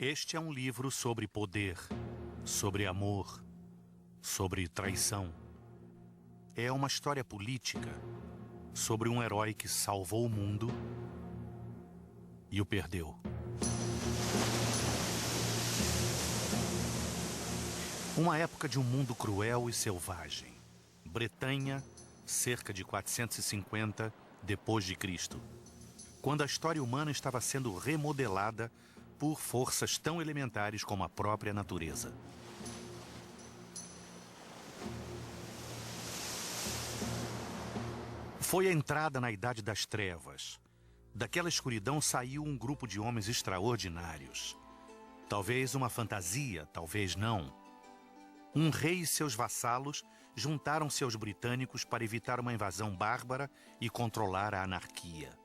Este é um livro sobre poder, sobre amor, sobre traição. É uma história política sobre um herói que salvou o mundo e o perdeu. Uma época de um mundo cruel e selvagem. Bretanha, cerca de 450 depois de Cristo, quando a história humana estava sendo remodelada por forças tão elementares como a própria natureza. Foi a entrada na Idade das Trevas. Daquela escuridão saiu um grupo de homens extraordinários. Talvez uma fantasia, talvez não. Um rei e seus vassalos juntaram-se aos britânicos para evitar uma invasão bárbara e controlar a anarquia.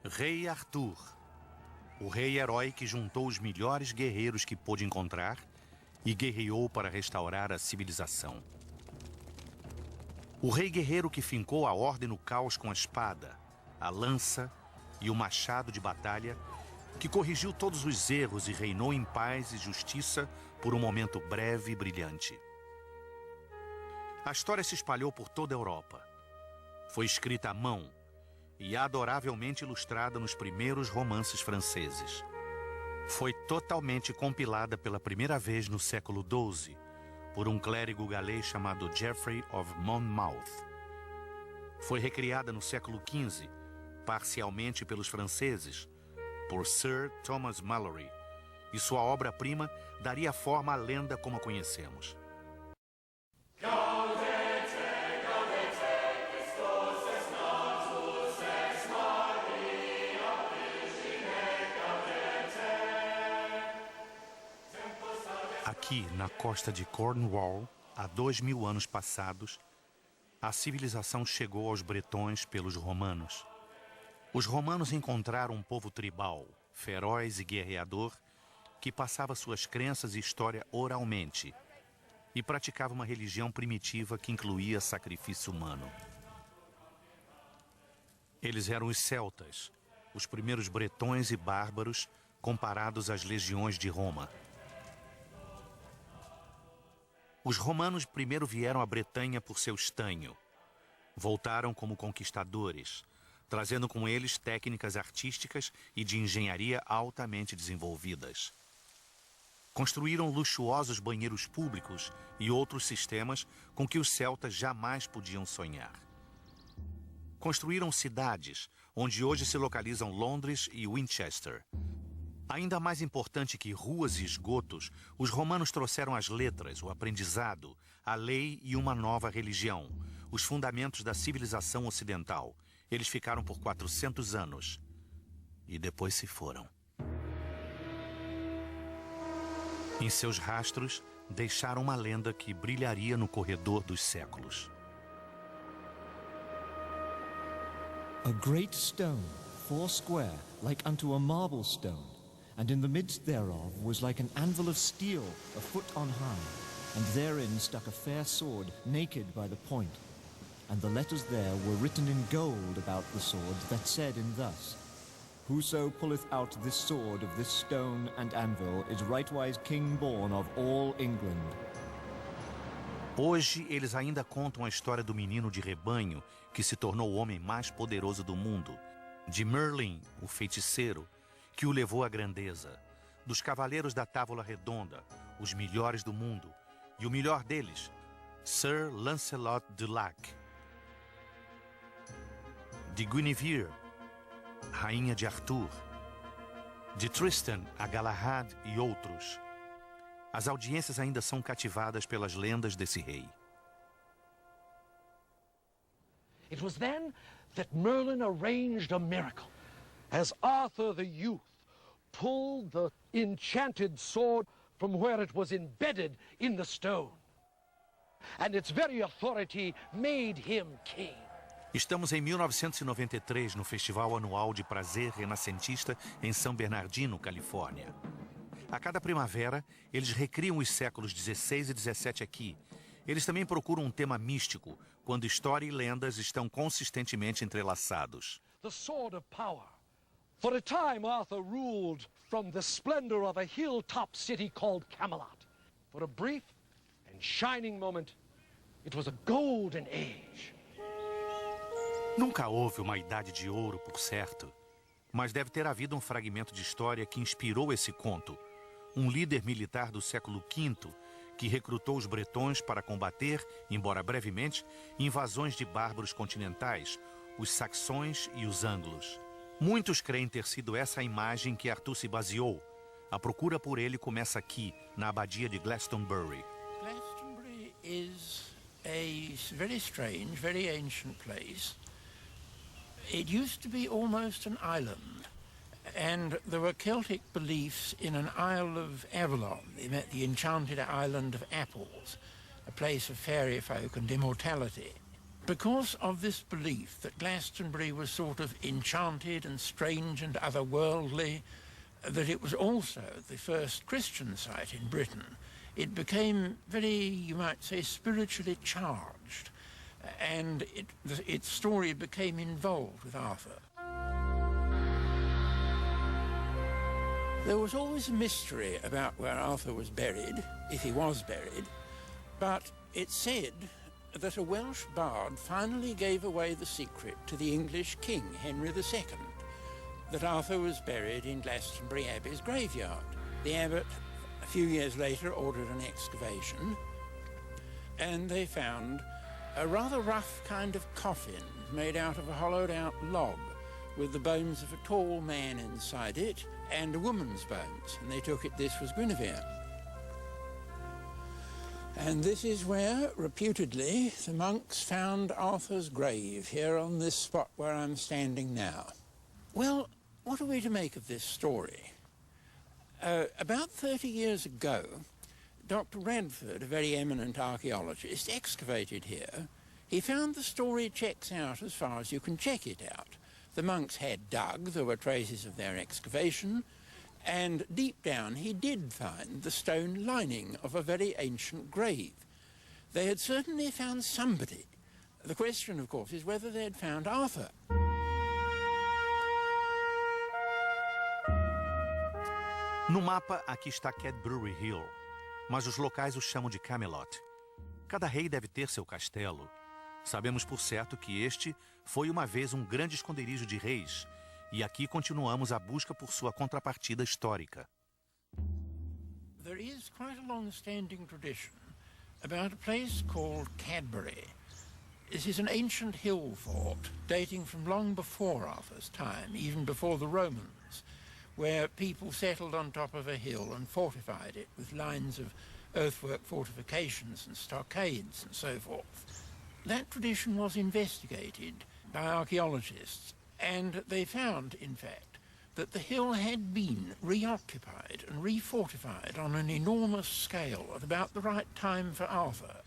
Rei Arthur, o rei herói que juntou os melhores guerreiros que pôde encontrar e guerreou para restaurar a civilização. O rei guerreiro que fincou a ordem no caos com a espada, a lança e o machado de batalha, que corrigiu todos os erros e reinou em paz e justiça por um momento breve e brilhante. A história se espalhou por toda a Europa. Foi escrita à mão e adoravelmente ilustrada nos primeiros romances franceses. Foi totalmente compilada pela primeira vez no século XII por um clérigo galês chamado Geoffrey of Monmouth. Foi recriada no século XV, parcialmente pelos franceses, por Sir Thomas Malory, e sua obra-prima daria forma à lenda como a conhecemos. Aqui, na costa de Cornwall, há 2000 anos passados, a civilização chegou aos bretões pelos romanos. Os romanos encontraram um povo tribal, feroz e guerreador, que passava suas crenças e história oralmente e praticava uma religião primitiva que incluía sacrifício humano. Eles eram os celtas, os primeiros bretões e bárbaros comparados às legiões de Roma. Os romanos primeiro vieram à Bretanha por seu estanho. Voltaram como conquistadores, trazendo com eles técnicas artísticas e de engenharia altamente desenvolvidas. Construíram luxuosos banheiros públicos e outros sistemas com que os celtas jamais podiam sonhar. Construíram cidades, onde hoje se localizam Londres e Winchester. Ainda mais importante que ruas e esgotos, os romanos trouxeram as letras, o aprendizado, a lei e uma nova religião, os fundamentos da civilização ocidental. Eles ficaram por 400 anos e depois se foram. Em seus rastros, deixaram uma lenda que brilharia no corredor dos séculos. A great stone, foursquare, like unto a marble stone, and in the midst thereof was like an anvil of steel, a foot on high, and therein stuck a fair sword, naked by the point. And the letters there were written in gold about the sword, that said in thus, Whoso pulleth out this sword of this stone and anvil is rightwise king born of all England. Hoje, eles ainda contam a história do menino de rebanho que se tornou o homem mais poderoso do mundo, de Merlin, o feiticeiro, que o levou à grandeza, dos cavaleiros da Távola Redonda, os melhores do mundo, e o melhor deles, Sir Lancelot du Lac, de Guinevere, rainha de Arthur, de Tristan a Galahad e outros. As audiências ainda são cativadas pelas lendas desse rei. It was then that Merlin arranged a miracle. As Arthur the youth pulled the enchanted sword from where it was embedded in the stone, and its very authority made him king. Estamos em 1993, no Festival Anual de Prazer Renascentista em São Bernardino, Califórnia. A cada primavera, eles recriam os séculos 16 e 17 aqui. Eles também procuram um tema místico, quando história e lendas estão consistentemente entrelaçados. The sword of power, For a time, Arthur ruled from the splendor of a hilltop city called Camelot. For a brief and shining moment, it was a golden age. Nunca houve uma idade de ouro, por certo, mas deve ter havido um fragmento de história que inspirou esse conto. Um líder militar do século V que recrutou os bretões para combater, embora brevemente, invasões de bárbaros continentais, os saxões e os anglos. Muitos creem ter sido essa a imagem que Arthur se baseou. A procura por ele começa aqui, na abadia de Glastonbury. Glastonbury is a very strange, very ancient place. It used to be almost an island, and there were Celtic beliefs in an Isle of Avalon, the enchanted island of apples, a place of fairy folk and immortality. Because of this belief that Glastonbury was sort of enchanted and strange and otherworldly, that it was also the first Christian site in Britain, it became very, you might say, spiritually charged, and its story became involved with Arthur. There was always a mystery about where Arthur was buried, if he was buried, but it's said that a Welsh bard finally gave away the secret to the English king, Henry II, that Arthur was buried in Glastonbury Abbey's graveyard. The abbot, a few years later, ordered an excavation, and they found a rather rough kind of coffin made out of a hollowed-out log with the bones of a tall man inside it and a woman's bones, and they took it this was Guinevere. And this is where, reputedly, the monks found Arthur's grave, here on this spot where I'm standing now. Well, what are we to make of this story? About 30 years ago, Dr. Radford, a very eminent archaeologist, excavated here. He found the story checks out as far as you can check it out. The monks had dug, there were traces of their excavation, and deep down he did find the stone lining of a very ancient grave. They had certainly found somebody. The question, of course, is whether they had found Arthur. No mapa, aqui está Cadbury Hill, mas os locais o chamam de Camelot. Cada rei deve ter seu castelo. Sabemos por certo que este foi uma vez um grande esconderijo de reis, e aqui continuamos a busca por sua contrapartida histórica. There is quite a long-standing tradition about a place called Cadbury. This is an ancient hill fort dating from long before Arthur's time, even before the Romans, where people settled on top of a hill and fortified it with lines of earthwork fortifications and stockades and so forth. That tradition was investigated by archaeologists, and they found, in fact, that the hill had been reoccupied and refortified on an enormous scale at about the right time for Arthur.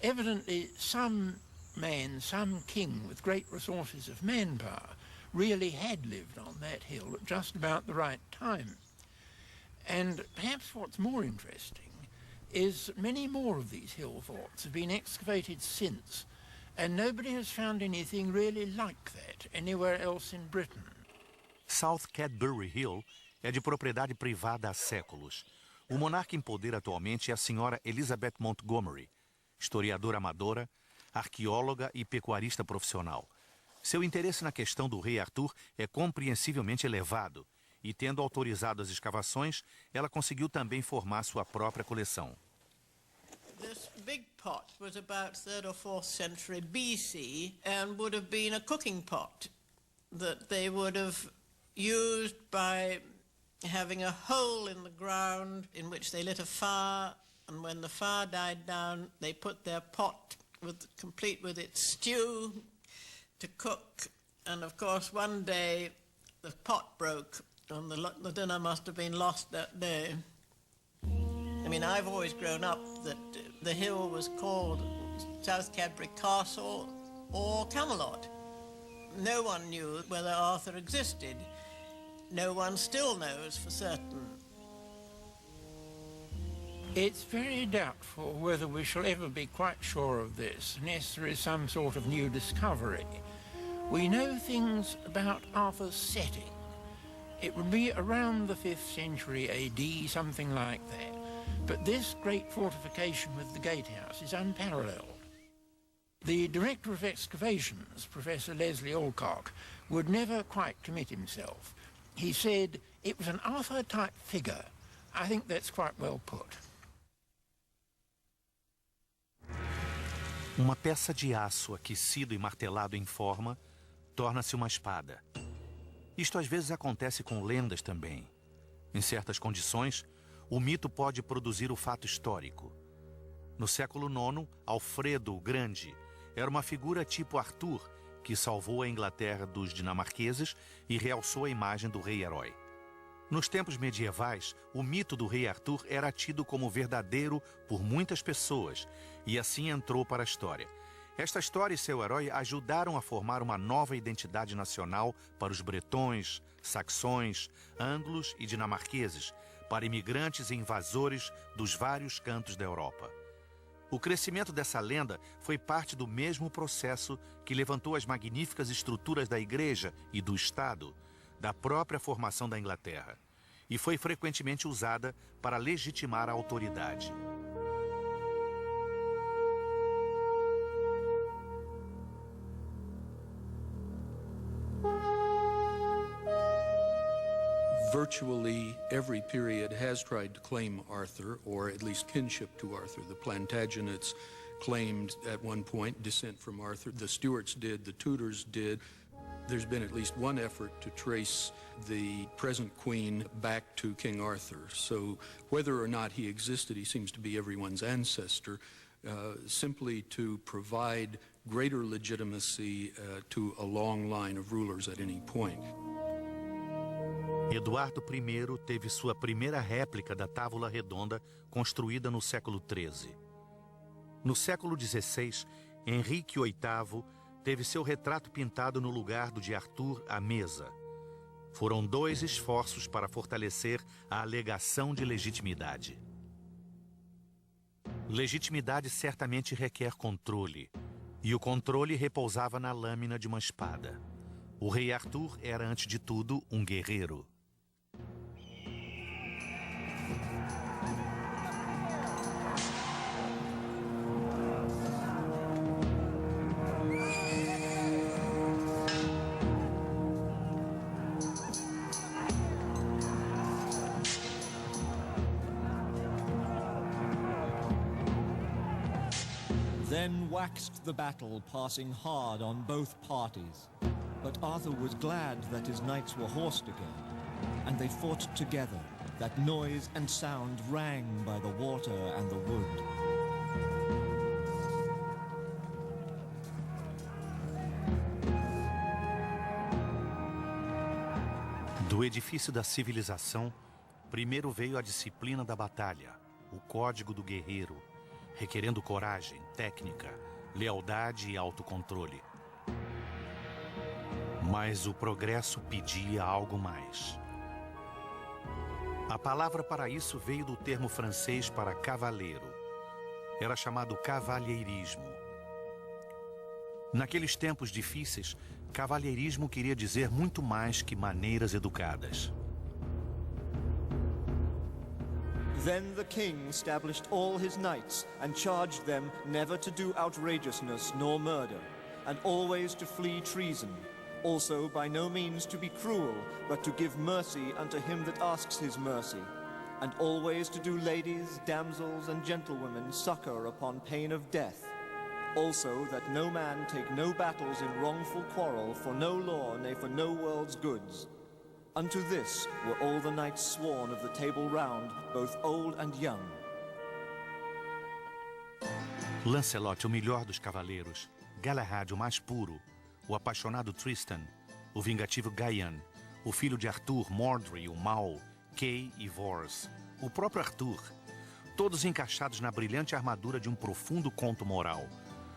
Evidently, some man, some king with great resources of manpower really had lived on that hill at just about the right time. And perhaps what's more interesting is that many more of these hill forts have been excavated since, and nobody has found anything really like that anywhere else in Britain. South Cadbury Hill é de propriedade privada há séculos. O monarca em poder atualmente é a senhora Elizabeth Montgomery, historiadora amadora, arqueóloga e pecuarista profissional. Seu interesse na questão do rei Arthur é compreensivelmente elevado, e tendo autorizado as escavações, ela conseguiu também formar sua própria coleção. This big pot was about 3rd or 4th century BC and would have been a cooking pot that they would have used by having a hole in the ground in which they lit a fire, and when the fire died down they put their pot complete with its stew to cook. And of course one day the pot broke and the dinner must have been lost that day. I mean, I've always grown up that the hill was called South Cadbury Castle or Camelot. No one knew whether Arthur existed. No one still knows for certain. It's very doubtful whether we shall ever be quite sure of this unless there is some sort of new discovery. We know things about Arthur's setting. It would be around the 5th century AD, something like that. But this great fortification with the gatehouse is unparalleled. The director of excavations, Professor Leslie Alcock, would never quite commit himself. He said it was an Arthur-type figure. I think that's quite well put. Uma peça de aço aquecido e martelado em forma torna-se uma espada. Isto às vezes acontece com lendas também. Em certas condições, o mito pode produzir o fato histórico. No século IX, Alfredo o Grande era uma figura tipo Arthur, que salvou a Inglaterra dos dinamarqueses e realçou a imagem do rei-herói. Nos tempos medievais, o mito do rei Arthur era tido como verdadeiro por muitas pessoas e assim entrou para a história. Esta história e seu herói ajudaram a formar uma nova identidade nacional para os bretões, saxões, anglos e dinamarqueses, para imigrantes e invasores dos vários cantos da Europa. O crescimento dessa lenda foi parte do mesmo processo que levantou as magníficas estruturas da Igreja e do Estado, da própria formação da Inglaterra, e foi frequentemente usada para legitimar a autoridade. Virtually every period has tried to claim Arthur, or at least kinship to Arthur. The Plantagenets claimed at one point descent from Arthur. The Stuarts did, the Tudors did. There's been at least one effort to trace the present queen back to King Arthur. So whether or not he existed, he seems to be everyone's ancestor, simply to provide greater legitimacy to a long line of rulers at any point. Eduardo I teve sua primeira réplica da Távola Redonda construída no século XIII. No século XVI, Henrique VIII teve seu retrato pintado no lugar do de Arthur à mesa. Foram 2 esforços para fortalecer a alegação de legitimidade. Legitimidade certamente requer controle, e o controle repousava na lâmina de uma espada. O rei Arthur era, antes de tudo, um guerreiro. Then waxed the battle, passing hard on both parties. But Arthur was glad that his knights were horsed again, and they fought together, that noise and sound rang by the water and the wood. Do edifício da civilização, primeiro veio a disciplina da batalha, o código do guerreiro, requerendo coragem, técnica, lealdade e autocontrole. Mas o progresso pedia algo mais. A palavra para isso veio do termo francês para cavaleiro. Era chamado cavalheirismo. Naqueles tempos difíceis, cavalheirismo queria dizer muito mais que maneiras educadas. Then the king established all his knights, and charged them never to do outrageousness nor murder, and always to flee treason. Also by no means to be cruel, but to give mercy unto him that asks his mercy, and always to do ladies, damsels, and gentlewomen succor upon pain of death. Also that no man take no battles in wrongful quarrel for no law, nay for no world's goods. Unto this were all the knights sworn of the Table Round, both old and young. Lancelot, o melhor dos cavaleiros, Galahad, o mais puro, o apaixonado Tristan, o vingativo Gayan, o filho de Arthur, Mordred, o mau, Kay e Vors, o próprio Arthur, todos encaixados na brilhante armadura de um profundo conto moral,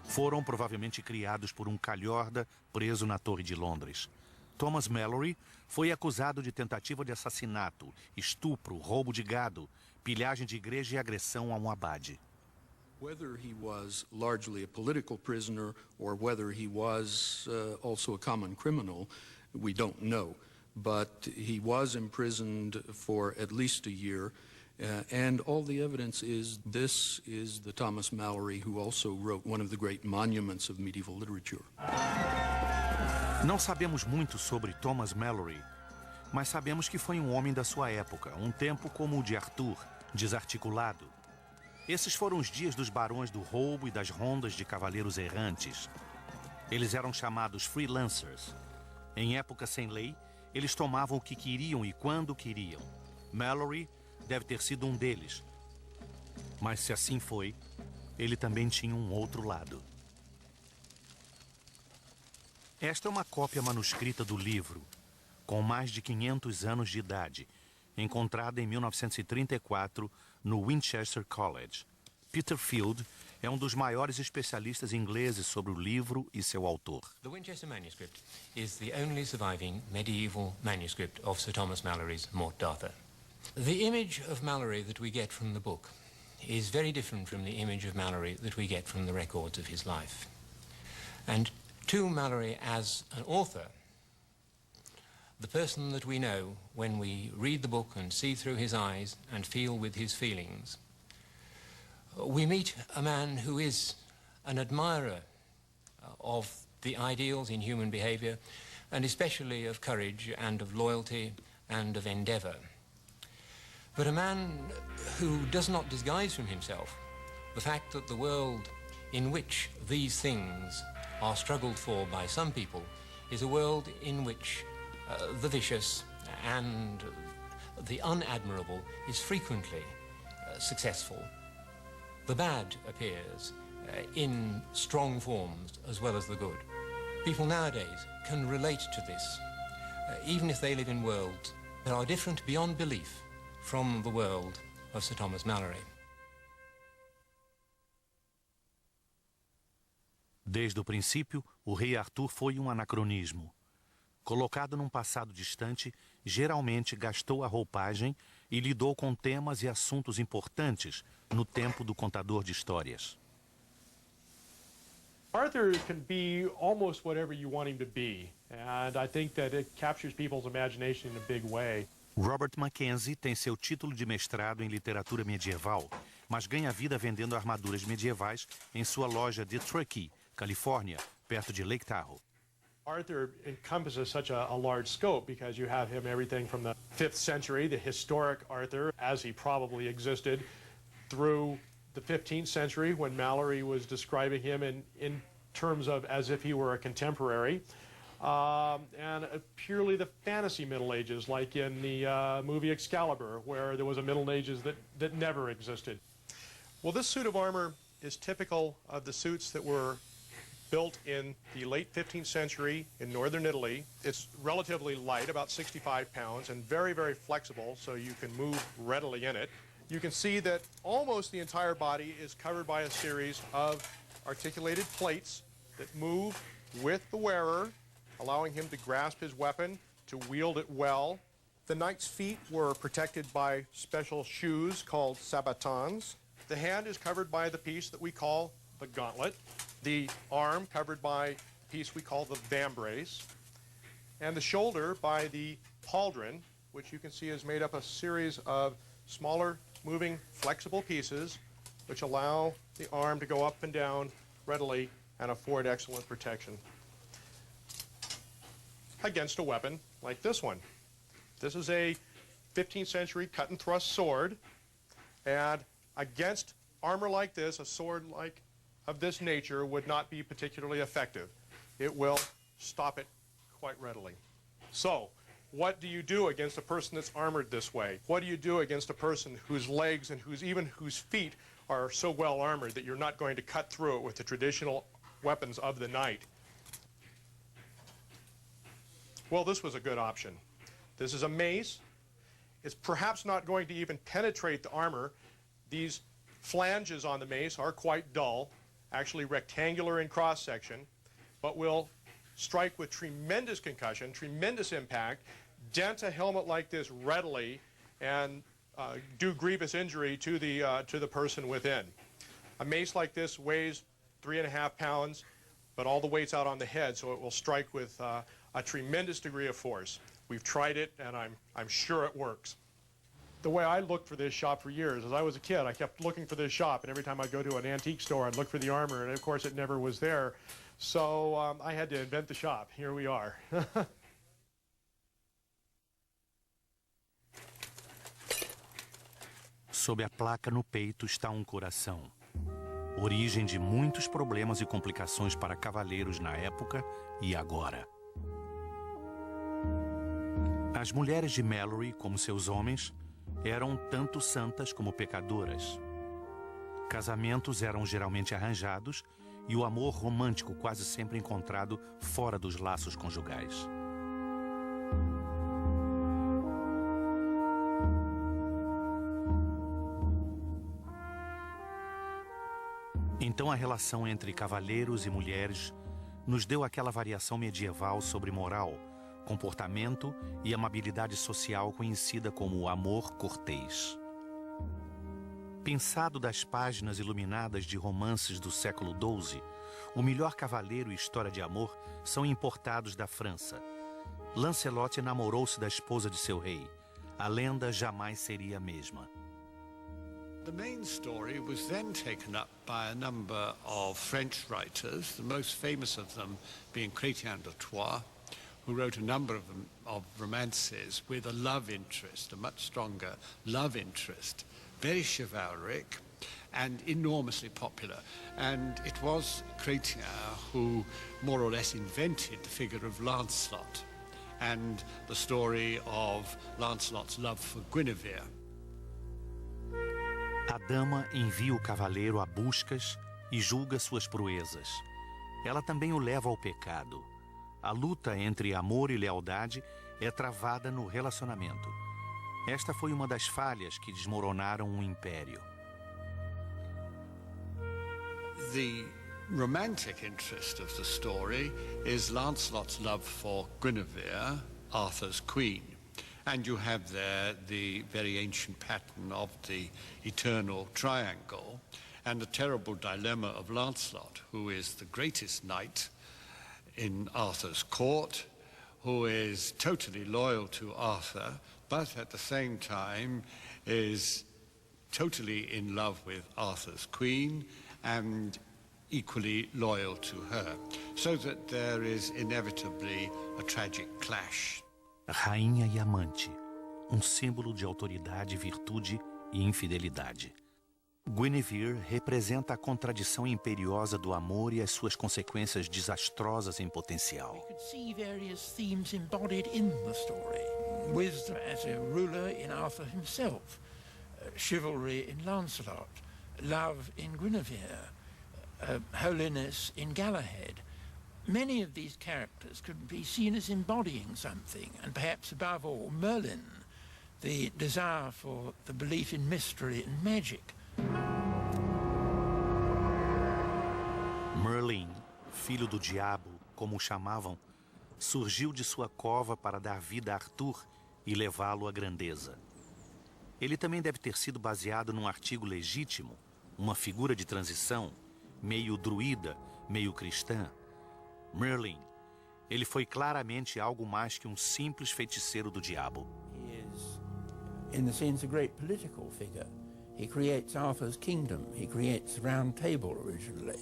foram provavelmente criados por um calhorda preso na Torre de Londres. Thomas Malory foi acusado de tentativa de assassinato, estupro, roubo de gado, pilhagem de igreja e agressão a um abade. Whether he was largely a political prisoner or whether he was also a common criminal, we don't know. but he was imprisoned for at least a year. And all the evidence is this is the Thomas Malory who also wrote one of the great monuments of medieval literature. Não sabemos muito sobre Thomas Malory, mas sabemos que foi um homem da sua época, um tempo como o de Arthur, desarticulado. Esses foram os dias dos barões do roubo e das rondas de cavaleiros errantes. Eles eram chamados freelancers. Em época sem lei, eles tomavam o que queriam e quando queriam. Malory deve ter sido um deles. Mas se assim foi, ele também tinha um outro lado. Esta é uma cópia manuscrita do livro, com mais de 500 anos de idade, encontrada em 1934 no Winchester College. Peter Field é um dos maiores especialistas ingleses sobre o livro e seu autor. The Winchester manuscript is the only surviving medieval manuscript of Sir Thomas Malory's Morte d'Arthur. The image of Malory that we get from the book is very different from the image of Malory that we get from the records of his life. And to Malory as an author, the person that we know when we read the book and see through his eyes and feel with his feelings, we meet a man who is an admirer of the ideals in human behavior, and especially of courage and of loyalty and of endeavor. But a man who does not disguise from himself the fact that the world in which these things are struggled for by some people is a world in which the vicious and the unadmirable is frequently successful. The bad appears in strong forms as well as the good. People nowadays can relate to this, even if they live in worlds that are different beyond belief from the world of Sir Thomas Malory. Desde o princípio, o rei Arthur foi um anacronismo. Colocado num passado distante, geralmente gastou a roupagem e lidou com temas e assuntos importantes no tempo do contador de histórias. Arthur can be almost whatever you want him to be, and I think that it captures people's imagination in a big way. Robert Mackenzie tem seu título de mestrado em literatura medieval, mas ganha vida vendendo armaduras medievais em sua loja de Truckee, Califórnia, perto de Lake Tahoe. Arthur encompasses such a large scope because you have him everything from the 5th century, the historic Arthur, as he probably existed, through the 15th century when Malory was describing him in terms of as if he were a contemporary, and purely the fantasy Middle Ages, like in the movie Excalibur, where there was a Middle Ages that never existed. Well, this suit of armor is typical of the suits that were built in the late 15th century in northern Italy. It's relatively light, about 65 pounds, and very, very flexible, so you can move readily in it. You can see that almost the entire body is covered by a series of articulated plates that move with the wearer, allowing him to grasp his weapon, to wield it well. The knight's feet were protected by special shoes called sabatons. The hand is covered by the piece that we call the gauntlet. The arm covered by a piece we call the vambrace. And the shoulder by the pauldron, which you can see is made up a series of smaller, moving, flexible pieces which allow the arm to go up and down readily and afford excellent protection against a weapon like this one. This is a 15th century cut and thrust sword, and against armor like this, a sword like of this nature would not be particularly effective. It will stop it quite readily. So, what do you do against a person that's armored this way? What do you do against a person whose legs and whose feet are so well armored that you're not going to cut through it with the traditional weapons of the knight? Well, this was a good option. This is a mace. It's perhaps not going to even penetrate the armor. These flanges on the mace are quite dull, actually rectangular in cross-section, but will strike with tremendous concussion, tremendous impact, dent a helmet like this readily, and do grievous injury to the person within. A mace like this weighs 3.5 pounds, but all the weight's out on the head, so it will strike with a tremendous degree of force. We've tried it, and I'm sure it works. The way I looked for this shop for years, as I was a kid, I kept looking for this shop, and every time I'd go to an antique store, I'd look for the armor, and of course it never was there. So I had to invent the shop. Here we are. Sob a placa no peito está um coração. Origem de muitos problemas e complicações para cavaleiros na época e agora. As mulheres de Malory, como seus homens, eram tanto santas como pecadoras. Casamentos eram geralmente arranjados e o amor romântico quase sempre encontrado fora dos laços conjugais. Então a relação entre cavaleiros e mulheres nos deu aquela variação medieval sobre moral, comportamento e amabilidade social conhecida como o amor cortês. Pensado das páginas iluminadas de romances do século XII, o melhor cavaleiro e história de amor são importados da França. Lancelot namorou-se da esposa de seu rei. A lenda jamais seria a mesma. The main story was then taken up by a number of French writers, the most famous of them being Chrétien de Troyes, who wrote a number of romances with a love interest, a much stronger love interest, very chivalric and enormously popular. And it was Chrétien who more or less invented the figure of Lancelot and the story of Lancelot's love for Guinevere. A dama envia o cavaleiro a buscas e julga suas proezas. Ela também o leva ao pecado. A luta entre amor e lealdade é travada no relacionamento. Esta foi uma das falhas que desmoronaram um império. The romantic interest of the story is Lancelot's love for Guinevere, Arthur's queen. And you have there the very ancient pattern of the eternal triangle and the terrible dilemma of Lancelot, who is the greatest knight in Arthur's court, who is totally loyal to Arthur, but at the same time is totally in love with Arthur's queen and equally loyal to her, so that there is inevitably a tragic clash. Rainha e amante, símbolo de autoridade, virtude e infidelidade. Guinevere representa a contradição imperiosa do amor e as suas consequências desastrosas em potencial. We could see various themes embodied in the story. Wisdom as a ruler in Arthur himself, chivalry in Lancelot, love in Guinevere, holiness in Galahad. Many of these characters could be seen as embodying something, and perhaps above all, Merlin, the desire for the belief in mystery and magic. Merlin, filho do diabo, como o chamavam, surgiu de sua cova para dar vida a Arthur e levá-lo à grandeza. Ele também deve ter sido baseado num artigo legítimo, uma figura de transição, meio druida, meio cristã. Merlin, ele foi claramente algo mais que simples feiticeiro do diabo. He is, in the sense, a great political figure. He creates Arthur's kingdom. He creates the Round Table originally.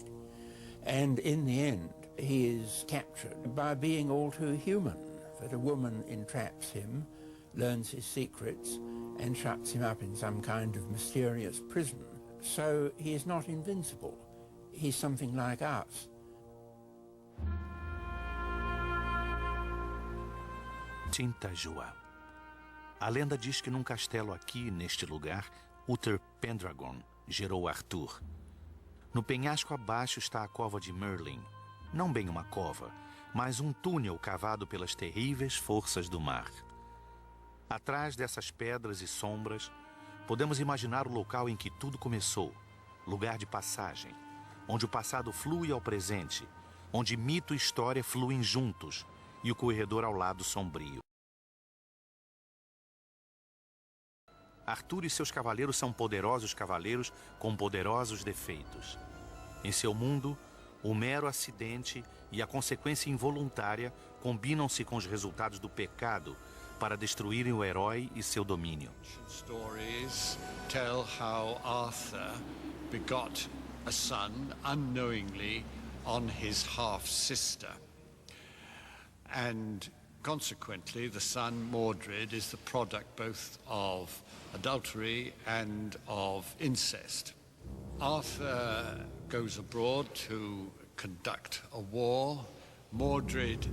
And in the end, he is captured by being all too human, that a woman entraps him, learns his secrets, and shuts him up in some kind of mysterious prison. So he is not invincible. He's something like us. Tintagel. A lenda diz que num castelo aqui, neste lugar, Uther Pendragon gerou Arthur. No penhasco abaixo está a cova de Merlin. Não bem uma cova, mas túnel cavado pelas terríveis forças do mar. Atrás dessas pedras e sombras, podemos imaginar o local em que tudo começou, lugar de passagem, onde o passado flui ao presente, onde mito e história fluem juntos, e o corredor ao lado sombrio. Arthur e seus cavaleiros são poderosos cavaleiros com poderosos defeitos. Em seu mundo, o mero acidente e a consequência involuntária combinam-se com os resultados do pecado para destruírem o herói e seu domínio. Stories tell how Arthur begot a son unknowingly on his half-sister. And consequently, the son, Mordred, is the product both of adultery and of incest. Arthur goes abroad to conduct a war. Mordred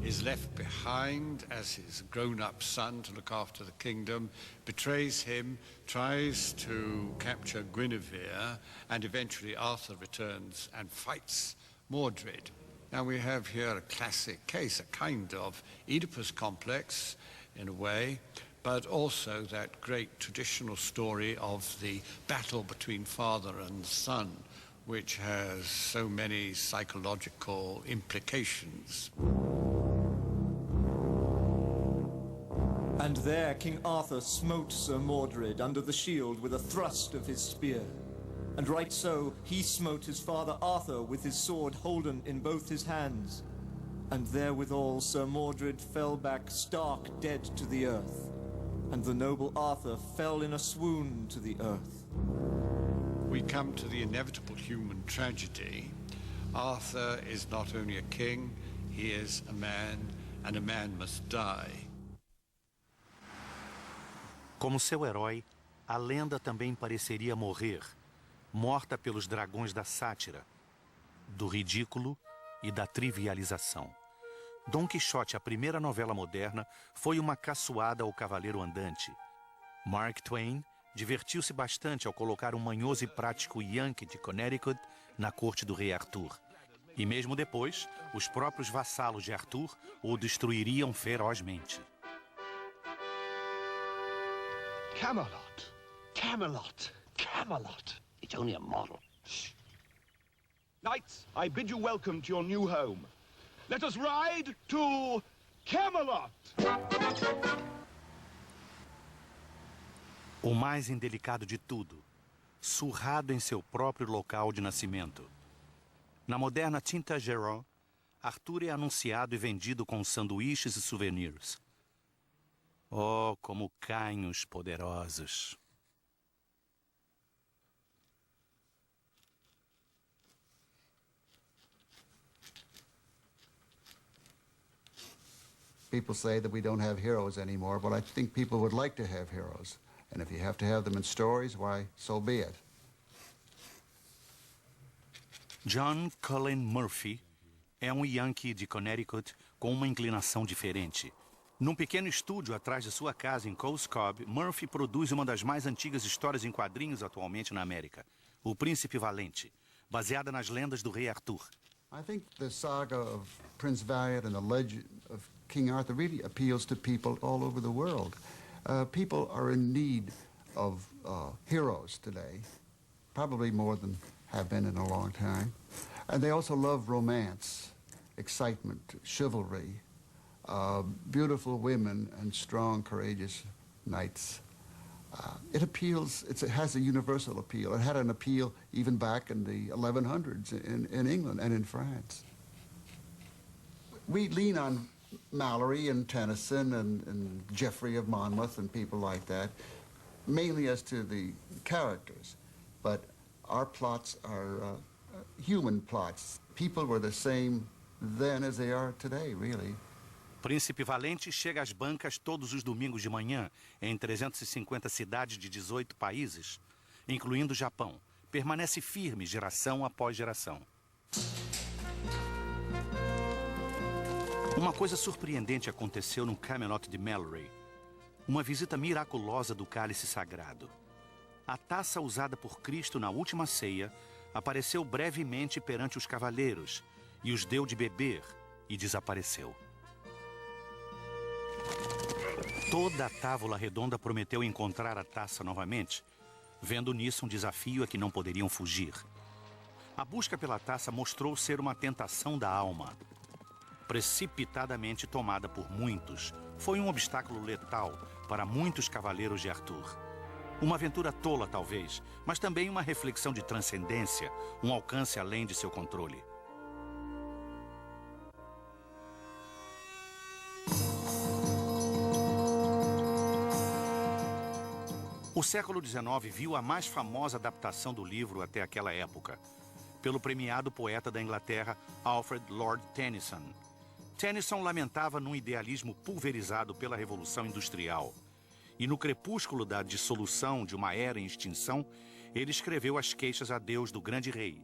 is left behind as his grown-up son to look after the kingdom, betrays him, tries to capture Guinevere, and eventually Arthur returns and fights Mordred. Now we have here a classic case, a kind of Oedipus complex in a way, but also that great traditional story of the battle between father and son, which has so many psychological implications. And there King Arthur smote Sir Mordred under the shield with a thrust of his spear. And right so he smote his father Arthur with his sword holden in both his hands. And therewithal Sir Mordred fell back stark dead to the earth. And the noble Arthur fell in a swoon to the earth. We come to the inevitable human tragedy. Arthur is not only a king, he is a man, and a man must die. Como seu herói, a lenda também pareceria morrer, morta pelos dragões da sátira, do ridículo e da trivialização. Dom Quixote, a primeira novela moderna, foi uma caçoada ao cavaleiro andante. Mark Twain divertiu-se bastante ao colocar um manhoso e prático Yankee de Connecticut na corte do rei Arthur. E mesmo depois, os próprios vassalos de Arthur o destruiriam ferozmente. Camelot! Camelot! Camelot! It's only a model. Shh. Knights, I bid you welcome to your new home. Let us ride to Camelot! O mais indelicado de tudo, surrado em seu próprio local de nascimento. Na moderna Tinta Geron, Arthur é anunciado e vendido com sanduíches e souvenirs. Oh, como caem os poderosos! People say that we don't have heroes anymore, but I think people would like to have heroes. And if you have to have them in stories, why, so be it. John Cullen Murphy é um Yankee de Connecticut com uma inclinação diferente. Num pequeno estúdio atrás de sua casa em Coles Cobb, Murphy produz uma das mais antigas histórias em quadrinhos atualmente na América, O Príncipe Valente, baseada nas lendas do rei Arthur. I think the saga of Prince Valiant and the legend of King Arthur really appeals to people all over the world. People are in need of heroes today, probably more than have been in a long time. And they also love romance, excitement, chivalry, beautiful women and strong, courageous knights. It appeals, it has a universal appeal. It had an appeal even back in the 1100s in England and in France. We lean on Malory and Tennyson and Geoffrey of Monmouth and people like that, mainly as to the characters. But our plots are human plots. People were the same then as they are today, really. Príncipe Valente chega às bancas todos os domingos de manhã em 350 cidades de 18 países, incluindo o Japão. Permanece firme geração após geração. Uma coisa surpreendente aconteceu no Camelot de Malory. Uma visita miraculosa do cálice sagrado. A taça usada por Cristo na última ceia apareceu brevemente perante os cavaleiros e os deu de beber e desapareceu. Toda a távola redonda prometeu encontrar a taça novamente, vendo nisso um desafio a que não poderiam fugir. A busca pela taça mostrou ser uma tentação da alma. Precipitadamente tomada por muitos, foi um obstáculo letal para muitos cavaleiros de Arthur. Uma aventura tola, talvez, mas também uma reflexão de transcendência, um alcance além de seu controle. O século XIX viu a mais famosa adaptação do livro até aquela época, pelo premiado poeta da Inglaterra, Alfred Lord Tennyson. Tennyson lamentava num idealismo pulverizado pela Revolução Industrial. E no crepúsculo da dissolução de uma era em extinção, ele escreveu as queixas a Deus do grande rei.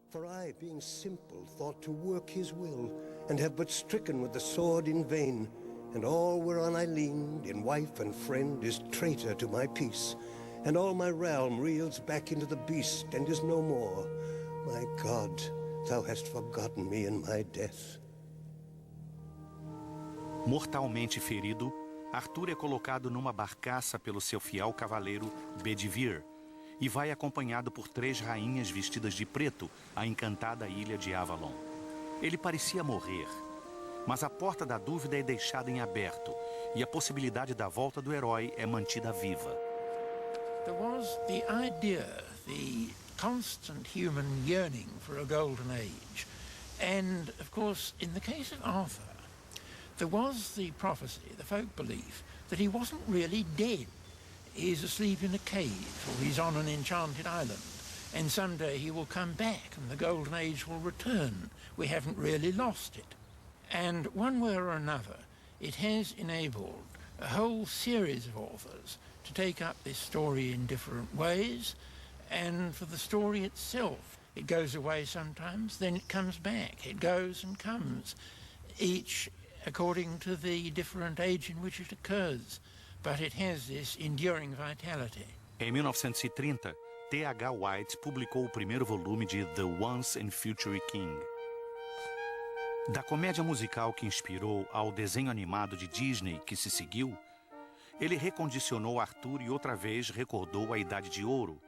For I, being simple, thought to work his will, and have but stricken with the sword in vain. And all whereon I leaned, in wife and friend, is traitor to my peace. And all my realm reels back into the beast, and is no more. My God, thou hast forgotten me in my death. Mortalmente ferido, Arthur é colocado numa barcaça pelo seu fiel cavaleiro Bedivere e vai acompanhado por 3 rainhas vestidas de preto à encantada ilha de Avalon. Ele parecia morrer, mas a porta da dúvida é deixada em aberto e a possibilidade da volta do herói é mantida viva. There was the idea, the constant human yearning for a golden age. And, of course, in the case of Arthur, there was the prophecy, the folk belief, that he wasn't really dead. He's asleep in a cave, or he's on an enchanted island, and someday he will come back and the golden age will return. We haven't really lost it. And one way or another, it has enabled a whole series of authors to take up this story in different ways, and for the story itself, it goes away sometimes, then it comes back. It goes and comes, each according to the different age in which it occurs, but it has this enduring vitality. Em 1930, T.H. White publicou o primeiro volume de The Once and Future King. Da comédia musical que inspirou ao desenho animado de Disney que se seguiu, ele recondicionou Arthur e outra vez recordou a Idade de Ouro,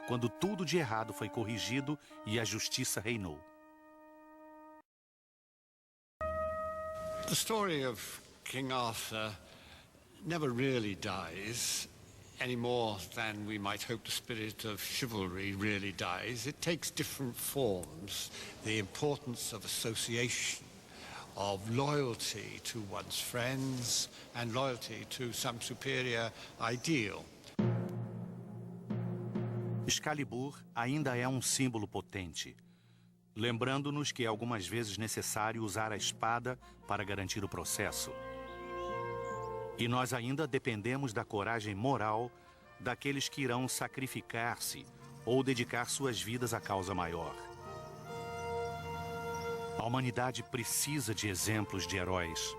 quando tudo de errado foi corrigido e a justiça reinou. The story of King Arthur never really dies, any more than we might hope the spirit of chivalry really dies. It takes different forms. The importance of association, of loyalty to one's friends, and loyalty to some superior ideal. Excalibur ainda é um símbolo potente, lembrando-nos que é algumas vezes necessário usar a espada para garantir o processo. E nós ainda dependemos da coragem moral daqueles que irão sacrificar-se ou dedicar suas vidas à causa maior. A humanidade precisa de exemplos de heróis.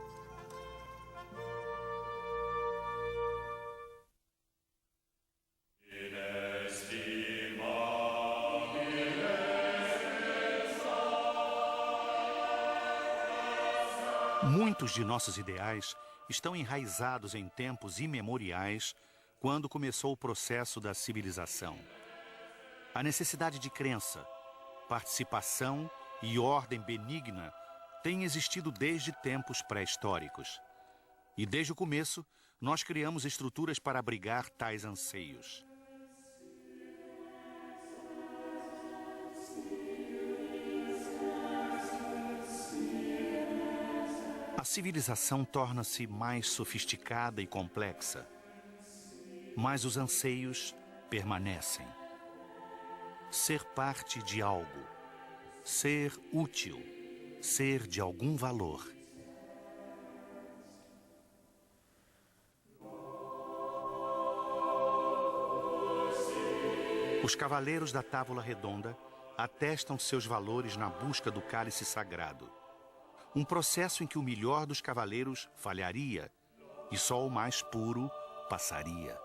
Muitos de nossos ideais estão enraizados em tempos imemoriais, quando começou o processo da civilização. A necessidade de crença, participação e ordem benigna tem existido desde tempos pré-históricos. E desde o começo, nós criamos estruturas para abrigar tais anseios. A civilização torna-se mais sofisticada e complexa, mas os anseios permanecem. Ser parte de algo, ser útil, ser de algum valor. Os cavaleiros da Távola Redonda atestam seus valores na busca do cálice sagrado. Um processo em que o melhor dos cavaleiros falharia e só o mais puro passaria.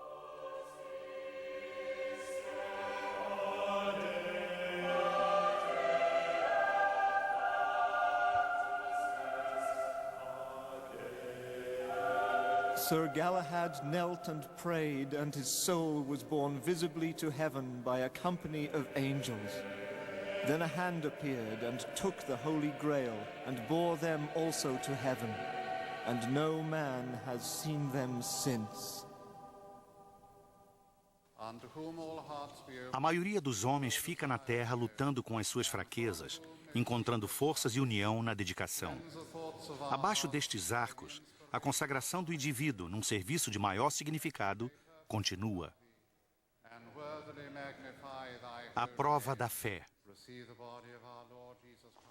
Sir Galahad knelt and prayed, and his soul was borne visibly to heaven by a company of angels. Then a hand appeared and took the Holy Grail and bore them also to heaven, and no man has seen them since. A maioria dos homens fica na terra lutando com as suas fraquezas, encontrando forças e união na dedicação. Abaixo destes arcos, a consagração do indivíduo num serviço de maior significado continua. A prova da fé.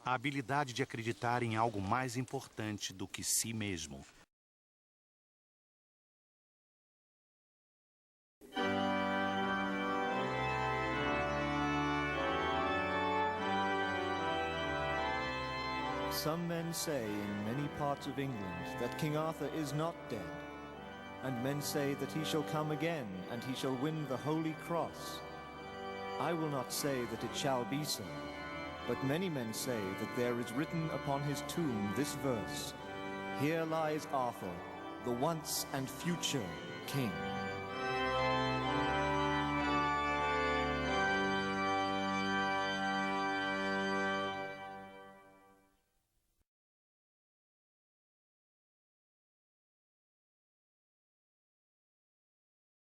A habilidade de acreditar em algo mais importante do que si mesmo. Some men say in many parts of England that King Arthur is not dead, and men say that he shall come again, and he shall win the Holy Cross. I will not say that it shall be so, but many men say that there is written upon his tomb this verse, "Here lies Arthur, the once and future king."